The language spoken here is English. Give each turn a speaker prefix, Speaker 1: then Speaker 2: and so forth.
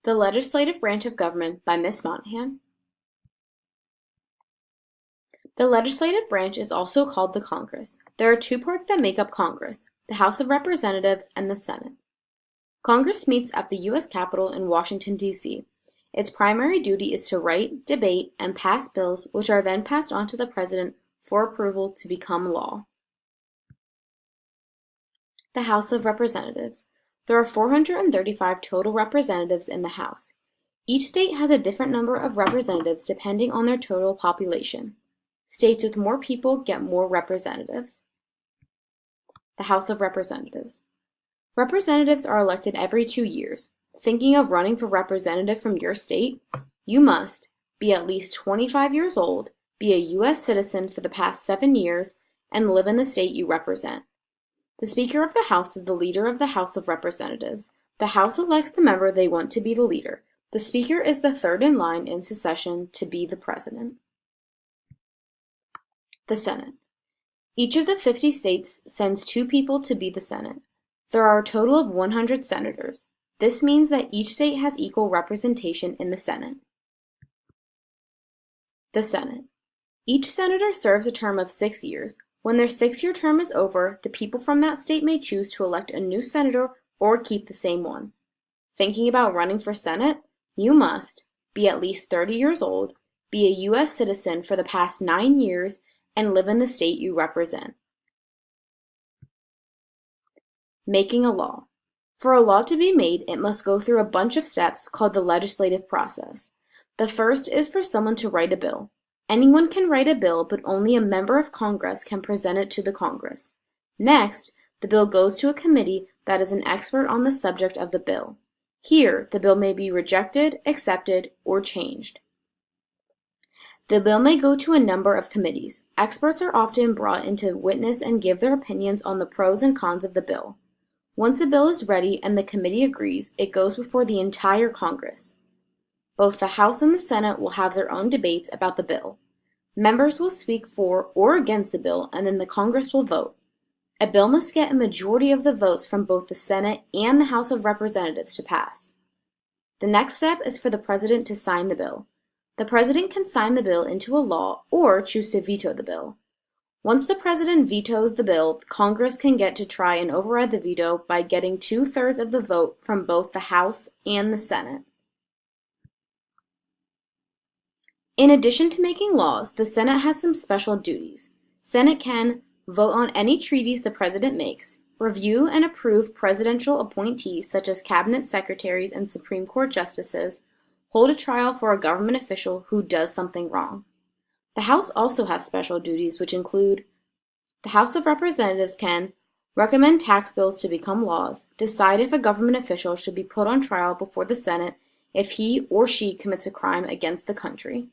Speaker 1: The Legislative Branch of Government by Miss Monahan. The legislative branch is also called the Congress. There are two parts that make up Congress, the House of Representatives and the Senate. Congress meets at the U.S. Capitol in Washington, D.C. Its primary duty is to write, debate, and pass bills which are then passed on to the President for approval to become law. The House of Representatives. There are 435 total representatives in the House. Each state has a different number of representatives depending on their total population. States with more people get more representatives. The House of Representatives. Representatives are elected every 2 years. Thinking of running for representative from your state? You must be at least 25 years old, be a U.S. citizen for the past 7 years, and live in the state you represent. The Speaker of the House is the leader of the House of Representatives. The House elects the member they want to be the leader. The Speaker is the third in line in succession to be the President. The Senate. Each of the 50 states sends 2 people to be the Senate. There are a total of 100 senators. This means that each state has equal representation in the Senate. The Senate. Each senator serves a term of 6 years. When their 6-year term is over, the people from that state may choose to elect a new senator or keep the same one. Thinking about running for Senate? You must be at least 30 years old, be a U.S. citizen for the past 9 years, and live in the state you represent. Making a law. For a law to be made, it must go through a bunch of steps called the legislative process. The first is for someone to write a bill. Anyone can write a bill, but only a member of Congress can present it to the Congress. Next, the bill goes to a committee that is an expert on the subject of the bill. Here, the bill may be rejected, accepted, or changed. The bill may go to a number of committees. Experts are often brought in to witness and give their opinions on the pros and cons of the bill. Once a bill is ready and the committee agrees, it goes before the entire Congress. Both the House and the Senate will have their own debates about the bill. Members will speak for or against the bill, and then the Congress will vote. A bill must get a majority of the votes from both the Senate and the House of Representatives to pass. The next step is for the President to sign the bill. The President can sign the bill into a law or choose to veto the bill. Once the President vetoes the bill, Congress can get to try and override the veto by getting 2/3 of the vote from both the House and the Senate. In addition to making laws, the Senate has some special duties. Senate can vote on any treaties the President makes, review and approve presidential appointees such as cabinet secretaries and Supreme Court justices, hold a trial for a government official who does something wrong. The House also has special duties which include: the House of Representatives can recommend tax bills to become laws, decide if a government official should be put on trial before the Senate if he or she commits a crime against the country.